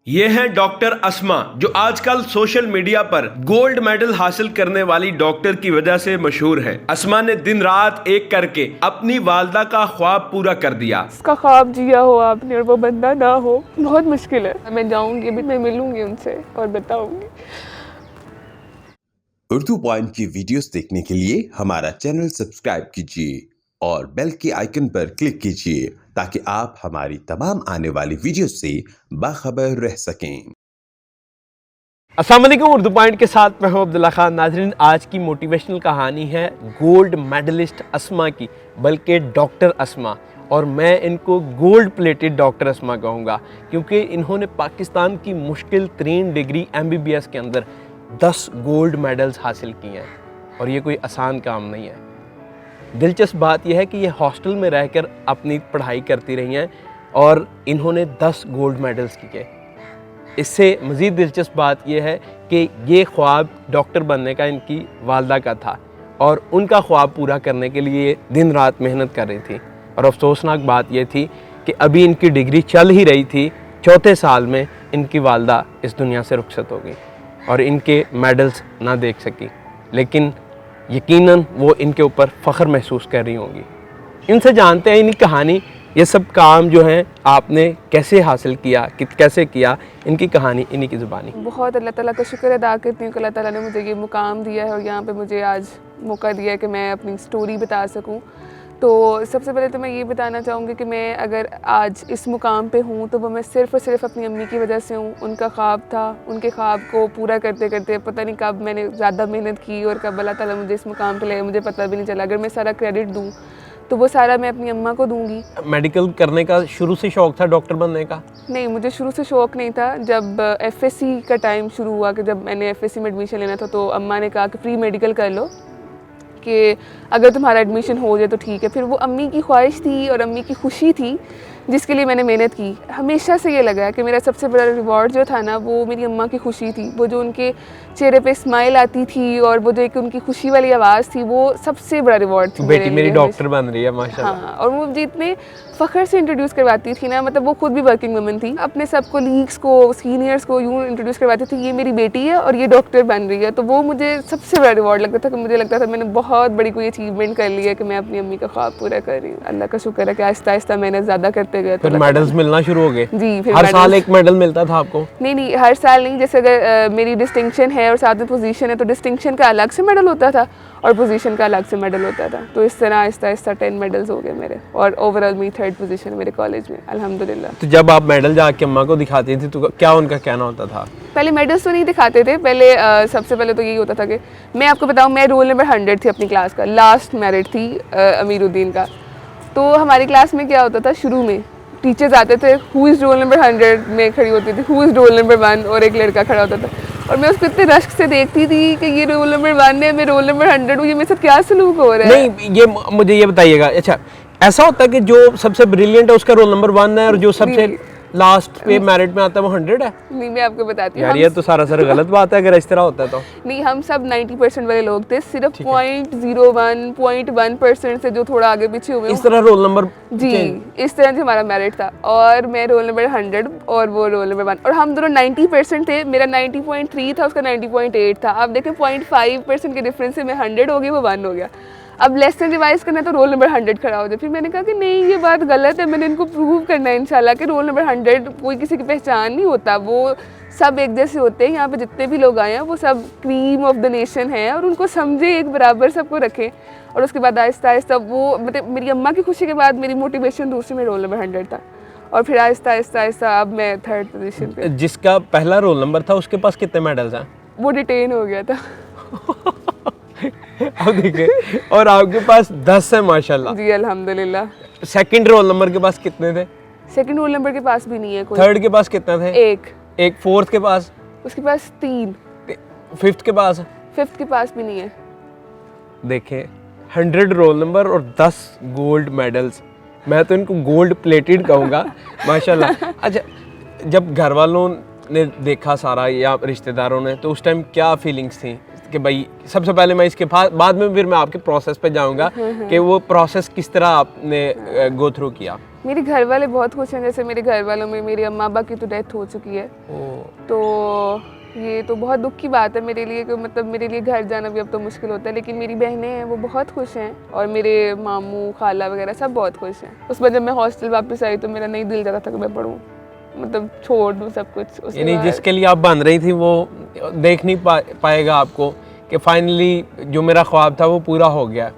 ये हैं डॉक्टर अस्मा, जो आजकल सोशल मीडिया पर गोल्ड मेडल हासिल करने वाली डॉक्टर की वजह से मशहूर है। अस्मा ने दिन रात एक करके अपनी वालदा का ख्वाब पूरा कर दिया। उसका ख्वाब जिया हो आपने और वो बंदा ना हो, बहुत मुश्किल है। मैं जाऊंगी भी, मैं मिलूंगी उनसे और बताऊंगी। उर्दू पॉइंट की वीडियोस देखने के लिए हमारा चैनल सब्सक्राइब कीजिए और बेल के आइकन पर क्लिक कीजिए ताकि आप हमारी तमाम आने वाली वीडियोस से बाखबर रह सकें। अस्सलाम वालेकुम, उर्दू पॉइंट के साथ मैं हूं अब्दुल्ला खान। नाजरीन, आज की मोटिवेशनल कहानी है गोल्ड मेडलिस्ट अस्मा की, बल्कि डॉक्टर अस्मा। और मैं इनको गोल्ड प्लेटेड डॉक्टर अस्मा कहूँगा क्योंकि इन्होंने पाकिस्तान की मुश्किल तरीन डिग्री MBBS के अंदर 10 गोल्ड मेडल्स हासिल किए हैं और ये कोई आसान काम नहीं है। दिलचस्प बात यह है कि ये हॉस्टल में रहकर अपनी पढ़ाई करती रही हैं और इन्होंने 10 गोल्ड मेडल्स किए। इससे मज़ीद दिलचस्प बात यह है कि ये ख्वाब डॉक्टर बनने का इनकी वालदा का था और उनका ख्वाब पूरा करने के लिए दिन रात मेहनत कर रही थी। और अफसोसनाक बात यह थी कि अभी इनकी डिग्री चल ही रही थी, चौथे साल में इनकी वालदा इस दुनिया से रुखसत हो गई और इनके मेडल्स ना देख सकी। लेकिन यकीनन वो इनके ऊपर फ़ख्र महसूस कर रही होंगी। इनसे जानते हैं इनकी कहानी, ये सब काम जो हैं आपने कैसे हासिल किया, कैसे किया, इनकी कहानी इन्हीं की ज़ुबानी। बहुत अल्लाह ताला का शुक्र अदा करती हूँ कि अल्लाह ताला ने मुझे ये मुकाम दिया है और यहाँ पे मुझे आज मौका दिया है कि मैं अपनी स्टोरी बता सकूँ। तो सबसे पहले तो मैं ये बताना चाहूँगी कि मैं अगर आज इस मुकाम पे हूँ तो वो मैं सिर्फ़ और सिर्फ अपनी अम्मी की वजह से हूँ। उनका ख्वाब था, उनके ख्वाब को पूरा करते करते पता नहीं कब मैंने ज़्यादा मेहनत की और कब अल्लाह ताला मुझे इस मुकाम पे ले, मुझे पता भी नहीं चला। अगर मैं सारा क्रेडिट दूँ तो वो सारा मैं अपनी अम्मा को दूंगी। मेडिकल करने का शुरू से शौक़ था डॉक्टर बनने का? नहीं, मुझे शुरू से शौक़ नहीं था। जब FSC का टाइम शुरू हुआ कि जब मैंने FSC में एडमिशन लेना था तो अम्मा ने कहा कि प्री मेडिकल कर लो कि अगर तुम्हारा एडमिशन हो जाए तो ठीक है। फिर वो अम्मी की ख्वाहिश थी और अम्मी की खुशी थी जिसके लिए मैंने मेहनत की। हमेशा से ये लगा कि मेरा सबसे बड़ा रिवॉर्ड जो था ना वो मेरी अम्मा की खुशी थी। वो जो उनके चेहरे पे स्माइल आती थी और वो जो एक उनकी खुशी वाली आवाज़ थी वो सबसे बड़ा रिवॉर्ड थी। बेटी मेरी डॉक्टर बन रही है माशाल्लाह। हाँ, और वो मुझे इतने फ़ख्र से इंट्रोड्यूस करवाती थी ना, मतलब वो खुद भी वर्किंग वुमन थी, अपने सब कोलीग्स को, सीनियर्स को यूँ इंट्रोड्यूस करवाती थी, ये मेरी बेटी है और ये डॉक्टर बन रही है। तो वो मुझे सबसे बड़ा रिवॉर्ड लगता था कि मुझे लगता था मैंने बहुत बड़ी कोई अचीवमेंट कर ली है कि मैं अपनी अम्मी का ख्वाब पूरा कर रही हूँ। अल्लाह का शुक्र है कि आहिस्ता आहिस्ता मेहनत ज़्यादा करते गए। फिर मेडल्स मिलना शुरू हो गए? जी, फिर हर साल एक मेडल मिलता था आपको? नहीं, हर साल नहीं। जैसे अगर मेरी डिस्टिंक्शन है और साथ में पोजीशन है तो डिस्टिंक्शन का अलग से मेडल होता था और पोजीशन का अलग से मेडल होता था। तो इस तरह आहिस्ता आहिस्ता 10 मेडल्स हो गए मेरे और ओवरऑल मेरी 3rd पोजीशन है मेरे कॉलेज में, अल्हम्दुलिल्लाह। तो जब आप मेडल जाके अम्मा को दिखाती थी तो क्या उनका कहना होता था? पहले मेडल्स तो नहीं दिखाते थे। पहले सबसे पहले तो यही होता था कि मैं आपको बताऊं, मैं रोल नंबर 100 थी अपनी क्लास का, लास्ट मेरिट थी अमीरुद्दीन का। तो हमारी क्लास में क्या होता था, शुरू में टीचर्स आते थे, हु इज़ रोल नंबर 100 में खड़ी होती थी, हु इज़ रोल नंबर 1 और एक लड़का खड़ा होता था और मैं उसको इतने रश्क से देखती थी कि ये रोल नंबर 1 है, मैं रोल नंबर 100 हूँ, ये मेरे साथ क्या सलूक हो रहा है। नहीं, ये मुझे ये बताइएगा, अच्छा ऐसा होता है कि जो सबसे ब्रिलियंट है उसका रोल नंबर 1 है और जो सबसे लास्ट पे मेरिट में आता है वो 100 है? नहीं, मैं आपको बताती हूँ यार ये तो सारा गलत बात है अगर इस तरह होता है तो। नहीं, हम सब 90% वाले लोग थे, सिर्फ 0.01 0.1% से जो थोड़ा आगे पीछे हुए इस तरह रोल नंबर जी, इस तरह से हमारा मेरिट था और मैं रोल नंबर 100 और वो रोल नंबर 1 और हम दोनों 90% थे। मेरा 90.3 था, उसका 90.8 था। आप देखें 0.5% के डिफरेंस से मैं 100 हो गई, वो 1 हो गया। अब लेसन रिवाइज करना है तो रोल नंबर 100 खड़ा हो जाए। फिर मैंने कहा कि नहीं, ये बात गलत है, मैंने इनको प्रूव करना है इंशाल्लाह कि रोल नंबर 100 कोई किसी की पहचान नहीं होता, वो सब एक जैसे होते हैं। यहाँ पे जितने भी लोग आए हैं वो सब क्रीम ऑफ द नेशन हैं और उनको समझे, एक बराबर सबको रखें। और उसके बाद आहिस्ता आहिस्ता वो मतलब मेरी अम्मा की खुशी के बाद मेरी मोटिवेशन दूसरे में रोल नंबर 100 था और फिर आहिस्ता आहिस्ता आहिस्ता अब मैं 3rd पोजीशन पे। जिसका पहला रोल नंबर था उसके पास कितने मेडल्स हैं? वो डिटेन हो गया था। अब देखिए, और आपके पास 10 है माशाल्लाह। जी अल्हम्दुलिल्लाह। सेकंड रोल नंबर के पास कितने थे? सेकंड रोल नंबर के पास भी नहीं है कोई। 3rd के पास कितने थे? एक 4th के पास? उसके पास 3। 5th के पास? 5th के पास भी नहीं है। देखें, 100 रोल नंबर और 10 गोल्ड मेडल्स, मैं तो इनको गोल्ड प्लेटेड कहूँगा माशाल्लाह। अच्छा, जब घर वालों ने देखा सारा या रिश्तेदारों ने तो उस टाइम क्या फीलिंग्स थी कि भाई सबसे पहले मैं इसके बाद में फिर मैं आपके प्रोसेस पे जाऊंगा कि वो प्रोसेस किस तरह आपने गो थ्रू किया। मेरे घर वाले बहुत खुश हैं। जैसे मेरे घर वालों में मेरी अम्मा अब्बा की तो डेथ हो चुकी है, तो ये तो बहुत दुख की बात है मेरे लिए कि मतलब मेरे लिए घर जाना भी अब तो मुश्किल होता है। लेकिन मेरी बहनें हैं वो बहुत खुश हैं और मेरे मामू खाला वगैरह सब बहुत खुश हैं। उस बाद जब मैं हॉस्टल वापस आई तो मेरा नहीं दिल चाहता था कि मैं पढ़ूँ, मतलब छोड़ दूँ सब कुछ। यानी जिसके लिए आप बन रही थी वो देख नहीं पाएगा आपको कि फाइनली जो मेरा ख्वाब था वो पूरा हो गया।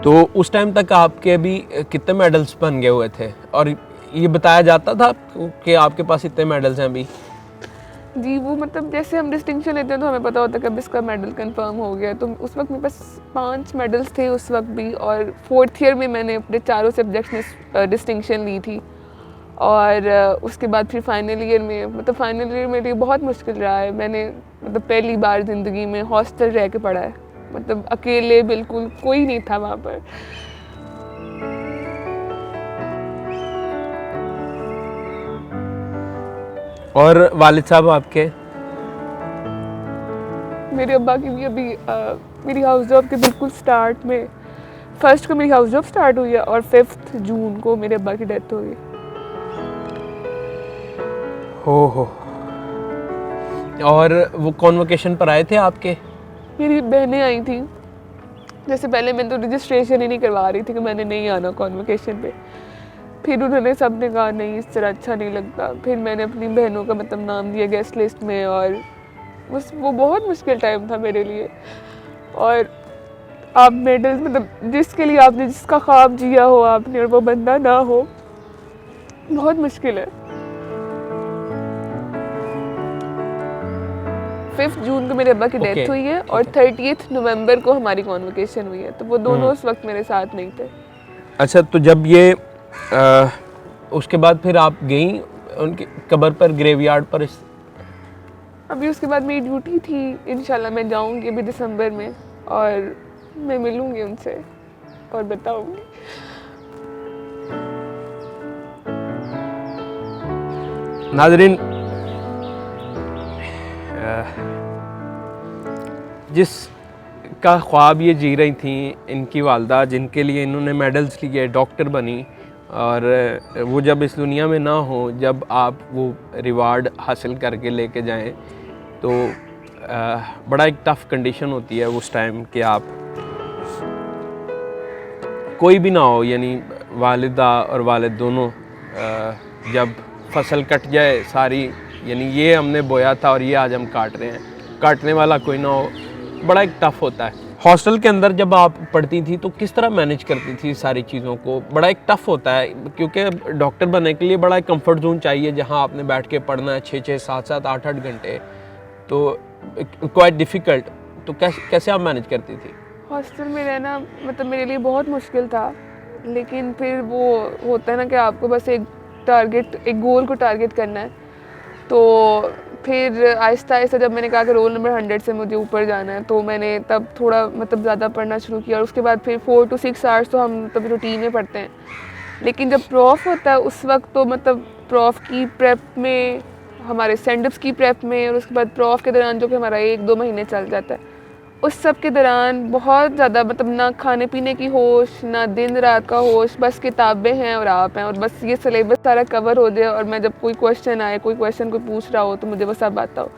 तो उस टाइम तक आपके अभी कितने मेडल्स बन गए हुए थे और ये बताया जाता था कि आपके पास इतने मेडल्स हैं अभी? जी, वो मतलब जैसे हम डिस्टिंक्शन लेते हैं तो हमें पता होता है कि अब इसका मेडल कंफर्म हो गया। तो उस वक्त मेरे पास 5 मेडल्स थे उस वक्त भी, और 4th ईयर में मैंने अपने चारों सब्जेक्ट्स में डिस्टिंक्शन ली थी। और उसके बाद फिर फाइनल ईयर में, मतलब फाइनल ईयर मेरे लिए बहुत मुश्किल रहा है। मैंने मतलब पहली बार ज़िंदगी में हॉस्टल रह के पढ़ा है, मतलब अकेले, बिल्कुल कोई नहीं था वहाँ पर। और वालिद साहब आपके? मेरे अब्बा की भी अभी मेरी हाउस जॉब के बिल्कुल स्टार्ट में 1st को मेरी हाउस जॉब स्टार्ट हुई है और 5th जून को मेरे अब्बा की डेथ हो गई। हो। और वो कॉन्वोकेशन पर आए थे आपके? मेरी बहनें आई थी। जैसे पहले मैं तो रजिस्ट्रेशन ही नहीं करवा रही थी कि मैंने नहीं आना कॉन्वोकेशन पे। फिर उन्होंने सब ने कहा नहीं इस तरह अच्छा नहीं लगता। फिर मैंने अपनी बहनों का मतलब नाम दिया गेस्ट लिस्ट में, और वो बहुत मुश्किल टाइम था मेरे लिए। और आप मेडल्स, मतलब जिसके लिए आपने जिसका ख्वाब जिया हो आपने और वो बंदा ना हो, बहुत मुश्किल है। 5 जून को मेरे अब्बा की डेथ हुई है और 30 नवंबर को हमारी कॉन्वोकेशन हुई है, तो वो दोनों उस वक्त मेरे साथ नहीं थे। अच्छा, तो जब ये उसके बाद फिर आप गई उनकी कब्र पर, ग्रेवयार्ड पर? अभी उसके बाद मेरी ड्यूटी थी, इंशाल्लाह मैं जाऊंगी अभी दिसंबर में और मैं मिलूंगी उनसे और बताऊंगी। नाज़रीन, जिस का ख्वाब ये जी रही थी इनकी वालदा, जिनके लिए इन्होंने मेडल्स लिए, डॉक्टर बनी, और वो जब इस दुनिया में ना हो, जब आप वो रिवार्ड हासिल करके लेके जाएं, तो बड़ा एक टफ़ कंडीशन होती है उस टाइम कि आप कोई भी ना हो, यानी वालिदा और वालिद दोनों, जब फसल कट जाए सारी, यानी ये हमने बोया था और ये आज हम काट रहे हैं, काटने वाला कोई ना हो, बड़ा एक टफ़ होता है। हॉस्टल के अंदर जब आप पढ़ती थी तो किस तरह मैनेज करती थी सारी चीज़ों को? बड़ा एक टफ़ होता है क्योंकि डॉक्टर बनने के लिए बड़ा एक कंफर्ट जोन चाहिए जहां आपने बैठ के पढ़ना है 6-6, 7-7, 8-8 घंटे, तो क्वाइट डिफ़िकल्ट। तो कैसे आप मैनेज करती थी? हॉस्टल में रहना मतलब मेरे लिए बहुत मुश्किल था, लेकिन फिर वो होता है ना कि आपको बस एक गोल को टारगेट करना है। तो फिर आहिस्ता आहिस्ता जब मैंने कहा कि रोल नंबर 100 से मुझे ऊपर जाना है, तो मैंने तब थोड़ा मतलब ज़्यादा पढ़ना शुरू किया। और उसके बाद फिर 4 to 6 आवर्स तो हम तब रूटीन में पढ़ते हैं, लेकिन जब प्रॉफ होता है उस वक्त तो मतलब प्रॉफ की प्रेप में, हमारे सेंडअप्स की प्रेप में, और उसके बाद प्रॉफ के दौरान जो कि हमारा 1-2 महीने चल जाता है, उस सब के दौरान बहुत ज़्यादा मतलब ना खाने पीने की होश, ना दिन रात का होश, बस किताबें हैं और आप हैं, और बस ये सिलेबस सारा कवर हो जाए, और मैं जब कोई क्वेश्चन आए, कोई क्वेश्चन कोई पूछ रहा हो तो मुझे बस अब आता हो,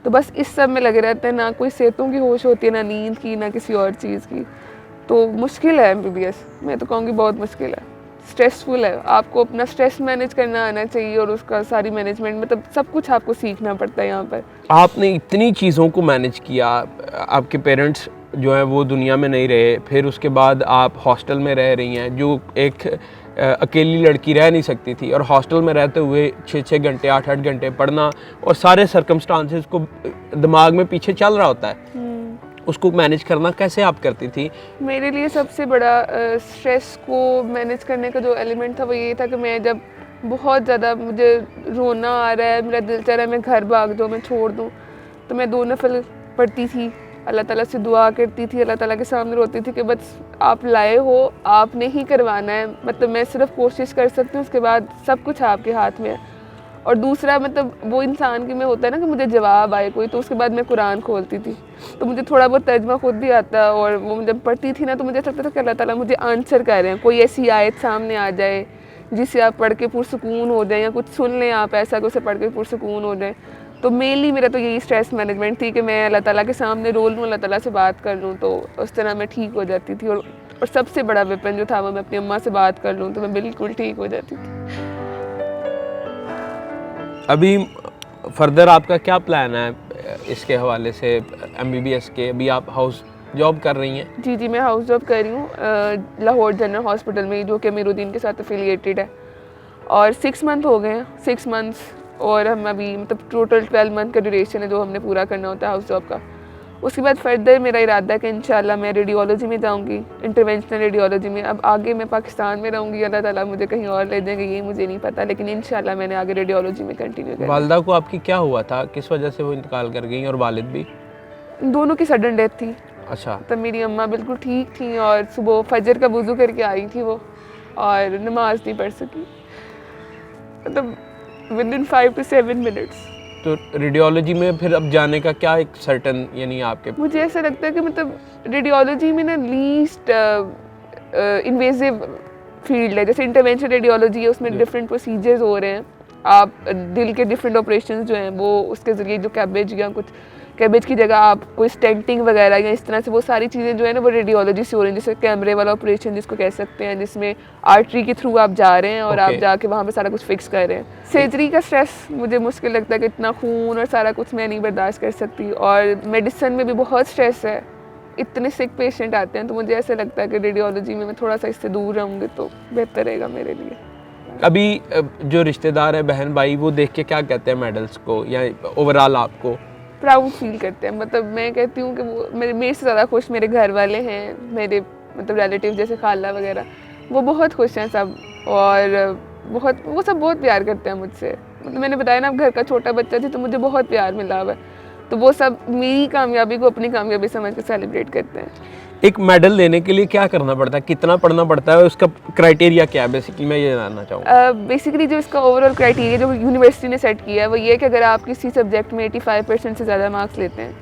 तो बस इस सब में लगे रहते हैं। ना कोई सेहतों की होश होती है, ना नींद की, ना किसी और चीज़ की। तो मुश्किल है MBBS, मैं तो कहूँगी बहुत मुश्किल है, स्ट्रेसफुल है। आपको अपना स्ट्रेस मैनेज करना आना चाहिए और उसका सारी मैनेजमेंट, मतलब सब कुछ आपको सीखना पड़ता है यहाँ पर। आपने इतनी चीज़ों को मैनेज किया, आपके पेरेंट्स जो है वो दुनिया में नहीं रहे, फिर उसके बाद आप हॉस्टल में रह रही हैं, जो एक अकेली लड़की रह नहीं सकती थी, और हॉस्टल में रहते हुए 6-6 घंटे 8-8 घंटे पढ़ना, और सारे सर्कमस्टांसेस को दिमाग में पीछे चल रहा होता है, उसको मैनेज करना कैसे आप करती थी? मेरे लिए सबसे बड़ा स्ट्रेस को मैनेज करने का जो एलिमेंट था वो ये था कि मैं जब बहुत ज़्यादा मुझे रोना आ रहा है, मेरा दिल चाह रहा है मैं घर भाग जाऊँ, मैं छोड़ दूँ, तो मैं 2 नफल पढ़ती थी, अल्लाह ताला से दुआ करती थी, अल्लाह ताला के सामने रोती थी कि बस आप लाए हो, आपने ही करवाना है, मतलब मैं सिर्फ कोशिश कर सकती हूँ, उसके बाद सब कुछ आपके हाथ में है। और दूसरा मतलब वो इंसान की में होता है ना कि मुझे जवाब आए कोई, तो उसके बाद मैं कुरान खोलती थी, तो मुझे थोड़ा बहुत तर्जमा खुद भी आता, और वो जब पढ़ती थी ना तो मुझे लगता था कि अल्लाह ताला मुझे आंसर कर रहे हैं, कोई ऐसी आयत सामने आ जाए जिससे आप पढ़ के पुरसुकून हो जाए, या कुछ सुन लें आप ऐसा कि उसे पढ़ के पुरसुकून हो जाए। तो मेनली मेरा तो यही स्ट्रेस मैनेजमेंट थी कि मैं अल्लाह ताला के सामने रोल लूँ, अल्लाह ताला से बात कर लूँ, तो उस तरह मैं ठीक हो जाती थी। और सबसे बड़ा वेपन जो था वो मैं अपनी अम्मा से बात कर लूँ तो मैं बिल्कुल ठीक हो जाती थी। अभी फर्दर आपका क्या प्लान है इसके हवाले से, MBBS के? अभी आप हाउस जॉब कर रही हैं? जी जी, मैं हाउस जॉब कर रही हूँ लाहौर जनरल हॉस्पिटल में, जो कि अमीरुद्दीन के साथ एफिलिएटेड है, और 6 मंथ हो गए हैं, 6 मंथ्स, और हम अभी मतलब टोटल 12 मंथ का ड्यूरेशन है जो हमने पूरा करना होता है हाउस जॉब का। उसके बाद फर्दर मेरा इरादा है कि इंशाल्लाह मैं रेडियोलॉजी में जाऊंगी, इंटरवेंशनल रेडियोलॉजी में। अब आगे मैं पाकिस्तान में रहूंगी, अल्लाह ताला मुझे कहीं और ले जाएंगे ये मुझे नहीं पता, लेकिन इंशाल्लाह मैंने आगे रेडियोलॉजी में कंटिन्यू करना है। वालदा को आपकी क्या हुआ था, किस वजह से वो इंतकाल कर गई, और वालिद भी? दोनों की सडन डेथ थी। अच्छा। तब मेरी अम्मा बिल्कुल ठीक थी और सुबह फजर का वुज़ू करके आई थी वो, और नमाज नहीं पढ़ सकी, मतलब विदिन 5 to 7 मिनट्स। तो रेडियोलॉजी में फिर अब जाने का क्या एक सर्टन, यानी आपके? मुझे ऐसा लगता है कि मतलब रेडियोलॉजी में ना लीस्ट इन्वेजिव फील्ड है। जैसे इंटरवेंशन रेडियोलॉजी है, उसमें डिफरेंट प्रोसीजर्स हो रहे हैं, आप दिल के डिफरेंट ऑपरेशंस जो हैं वो उसके ज़रिए, जो कैबेज या कुछ कैबेज की जगह आप कोई स्टेंटिंग वगैरह या इस तरह से, वो सारी चीज़ें जो है ना वो रेडियोलॉजी से हो रही हैं। जैसे कैमरे वाला ऑपरेशन जिसको कह सकते हैं, जिसमें आर्टरी के थ्रू आप जा रहे हैं और आप जाके वहाँ पे सारा कुछ फिक्स कर रहे हैं। सर्जरी का स्ट्रेस मुझे मुश्किल लगता है कि इतना खून और सारा कुछ मैं नहीं बर्दाश्त कर सकती, और मेडिसिन में भी बहुत स्ट्रेस है, इतने सिक पेशेंट आते हैं, तो मुझे ऐसा लगता है कि रेडियोलॉजी में मैं थोड़ा सा इससे दूर रहूँगी तो बेहतर रहेगा मेरे लिए। अभी जो रिश्तेदार है, बहन भाई, वो देख के क्या कहते हैं मेडल्स को, या ओवरऑल आपको? प्राउड फील करते हैं। मतलब मैं कहती हूँ कि वो मेरे से ज़्यादा खुश मेरे घर वाले हैं, मेरे मतलब रिलेटिव जैसे खाला वगैरह, वो बहुत खुश हैं सब, और वो सब बहुत प्यार करते हैं मुझसे। मतलब मैंने बताया ना, अब घर का छोटा बच्चा थी तो मुझे बहुत प्यार मिला हुआ है, तो वो सब मेरी कामयाबी को अपनी कामयाबी समझ के सेलिब्रेट करते हैं। एक मेडल लेने के लिए क्या करना पड़ता है, कितना पढ़ना पड़ता है, उसका क्राइटेरिया क्या है? बेसिकली मैं ये जानना चाहूँगा। बेसिकली जो इसका ओवरऑल क्राइटेरिया जो यूनिवर्सिटी ने सेट किया है वो ये है कि अगर आप किसी सब्जेक्ट में 85% से ज़्यादा मार्क्स लेते हैं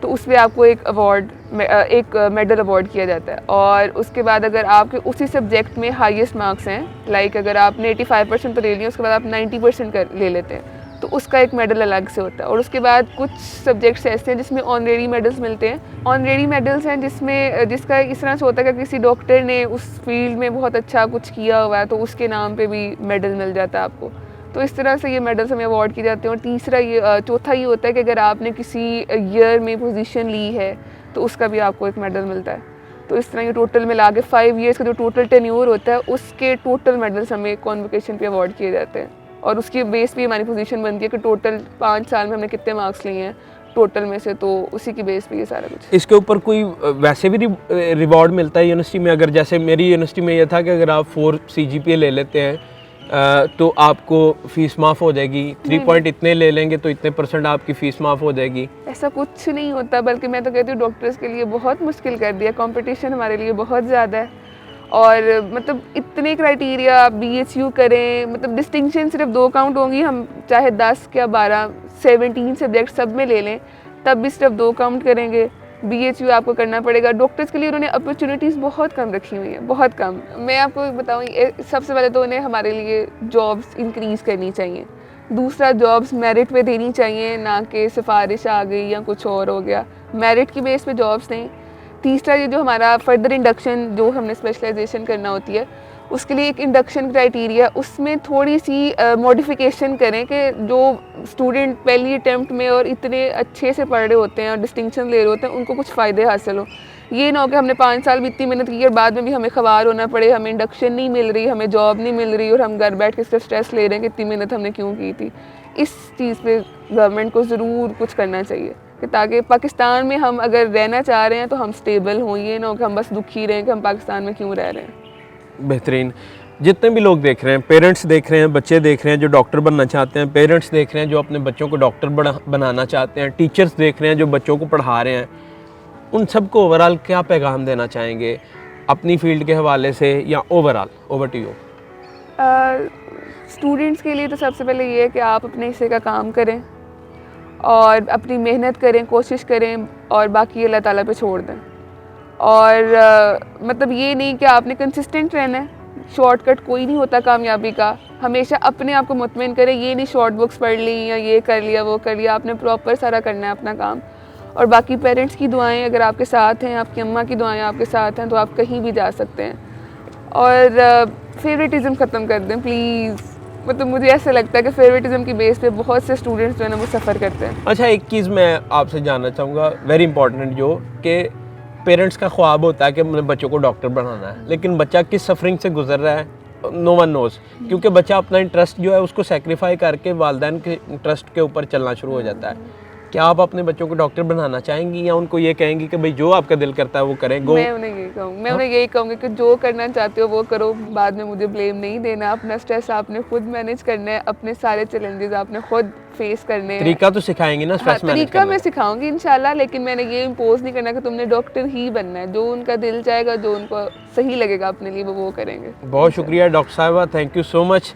तो उस पर आपको एक मेडल अवार्ड किया जाता है, और उसके बाद अगर आपके उसी सब्जेक्ट में हाईएस्ट मार्क्स हैं, लाइक अगर आपने 85% तो ले लिया, उसके बाद आप 90% ले लेते हैं तो उसका एक मेडल अलग से होता है। और उसके बाद कुछ सब्जेक्ट्स ऐसे हैं जिसमें ऑनरेरी मेडल्स मिलते हैं। ऑनरेरी मेडल्स हैं जिसका इस तरह से होता है कि किसी डॉक्टर ने उस फील्ड में बहुत अच्छा कुछ किया हुआ है तो उसके नाम पे भी मेडल मिल जाता है आपको। तो इस तरह से ये मेडल्स हमें अवार्ड किए जाते हैं। और चौथा ये होता है कि अगर आपने किसी ईयर में पोजीशन ली है तो उसका भी आपको एक मेडल मिलता है। तो इस तरह ये टोटल मिला के 5 ईयर्स का जो टोटल टेन्योर होता है उसके टोटल मेडल्स हमें कॉन्वोकेशन पे अवार्ड किए जाते हैं, और उसकी बेस पे हमारी पोजीशन बनती है कि टोटल 5 साल में हमने कितने मार्क्स लिए हैं टोटल में से, तो उसी की बेस पे ये सारा कुछ। इसके ऊपर कोई वैसे भी रिवॉर्ड मिलता है यूनिवर्सिटी में? अगर जैसे मेरी यूनिवर्सिटी में ये था कि अगर आप 4 CGPA ले लेते हैं तो आपको फ़ीस माफ़ हो जाएगी, 3 पॉइंट इतने ले लेंगे तो इतने % आपकी फ़ीस माफ़ हो जाएगी। ऐसा कुछ नहीं होता, बल्कि मैं तो कहती हूँ डॉक्टर्स के लिए बहुत मुश्किल कर दिया, कंपटीशन हमारे लिए बहुत ज़्यादा है, और मतलब इतने क्राइटेरिया, BHU करें, मतलब डिस्टिंक्शन सिर्फ 2 काउंट होंगी, हम चाहे 10 या 12 17 सब्जेक्ट सब में ले लें तब भी सिर्फ 2 काउंट करेंगे। BHU आपको करना पड़ेगा। डॉक्टर्स के लिए उन्होंने अपॉर्चुनिटीज़ बहुत कम रखी हुई हैं, बहुत कम। मैं आपको बताऊँ, सबसे पहले तो उन्हें हमारे लिए जॉब्स इंक्रीज़ करनी चाहिए, दूसरा जॉब्स मेरिट पे देनी चाहिए, ना कि सिफारिश आ गई या कुछ और हो गया, मेरिट की बेस पे जॉब्स दें। तीसरा ये जो हमारा फर्दर इंडक्शन जो हमने स्पेशलाइजेशन करना होती है उसके लिए एक इंडक्शन क्राइटेरिया, उसमें थोड़ी सी मॉडिफिकेशन करें कि जो स्टूडेंट पहली अटैम्प्ट में और इतने अच्छे से पढ़ रहे होते हैं और डिस्टिंक्शन ले रहे होते हैं उनको कुछ फ़ायदे हासिल हो। ये ना हो कि हमने 5 साल भी इतनी मेहनत की और बाद में भी हमें खबार होना पड़े, हमें इंडक्शन नहीं मिल रही, हमें जॉब नहीं मिल रही और हम घर बैठ के सिर्फ स्ट्रेस ले रहे हैं कि इतनी मेहनत हमने क्यों की थी। इस चीज़ पे गवर्नमेंट को ज़रूर कुछ करना चाहिए कि ताकि पाकिस्तान में हम अगर रहना चाह रहे हैं तो हम स्टेबल हों, ये ना हो कि हम बस दुखी रहें कि हम पाकिस्तान में क्यों रह रहे हैं। बेहतरीन। जितने भी लोग देख रहे हैं, पेरेंट्स देख रहे हैं, बच्चे देख रहे हैं जो डॉक्टर बनना चाहते हैं, पेरेंट्स देख रहे हैं जो अपने बच्चों को डॉक्टर बनाना चाहते हैं, टीचर्स देख रहे हैं जो बच्चों को पढ़ा रहे हैं, उन सबको ओवरऑल क्या पैगाम देना चाहेंगे अपनी फील्ड के हवाले से या overall? Over to you. Students के लिए तो सबसे पहले ये है कि आप अपने हिस्से का काम करें और अपनी मेहनत करें, कोशिश करें और बाकी अल्लाह ताला पे छोड़ दें। और मतलब ये नहीं कि आपने कंसिस्टेंट रहना है, शॉर्टकट कोई नहीं होता कामयाबी का। हमेशा अपने आप को मुतमिन करें, ये नहीं शॉर्ट बुक्स पढ़ ली या ये कर लिया वो कर लिया, आपने प्रॉपर सारा करना है अपना काम। और बाकी पेरेंट्स की दुआएं अगर आपके साथ हैं, आपकी अम्मा की दुआएं आपके साथ हैं, तो आप कहीं भी जा सकते हैं। और फेवरेटिज़म ख़त्म कर दें प्लीज़। मतलब मुझे ऐसा लगता है कि फेवरेटिज़म की बेस पे बहुत से स्टूडेंट्स जो है ना वो सफ़र करते हैं। अच्छा, एक चीज़ मैं आपसे जानना चाहूँगा, वेरी इंपॉर्टेंट, जो कि पेरेंट्स का ख्वाब होता है कि अपने बच्चों को डॉक्टर बनाना है, लेकिन बच्चा किस सफरिंग से गुजर रहा है नो वन नोज़, क्योंकि बच्चा अपना इंटरेस्ट जो है उसको सेक्रीफाई करके वालिदैन के इंटरेस्ट के ऊपर चलना शुरू हो जाता है। क्या आप अपने बच्चों को डॉक्टर बनाना चाहेंगी या उनको ये कहेंगी कि भाई जो आपका दिल करता है वो करें? गो। मैं उन्हें यही कहूँगी कि जो करना चाहते हो वो करो, बाद में मुझे ब्लेम नहीं देना। अपना स्ट्रेस आपने खुद मैनेज करना है, अपने सारे चैलेंजेस आपने खुद फेस करने हैं। तरीका तो सिखाएंगी ना स्ट्रेस मैनेज तरीका मैं सिखाऊंगी इंशाल्लाह, लेकिन मैंने ये इम्पोज नहीं करना कि तुमने डॉक्टर ही बनना है। जो उनका दिल चाहेगा, जो उनको सही लगेगा अपने लिए, वो करेंगे। बहुत शुक्रिया डॉक्टर साहिबा, थैंक यू सो मच।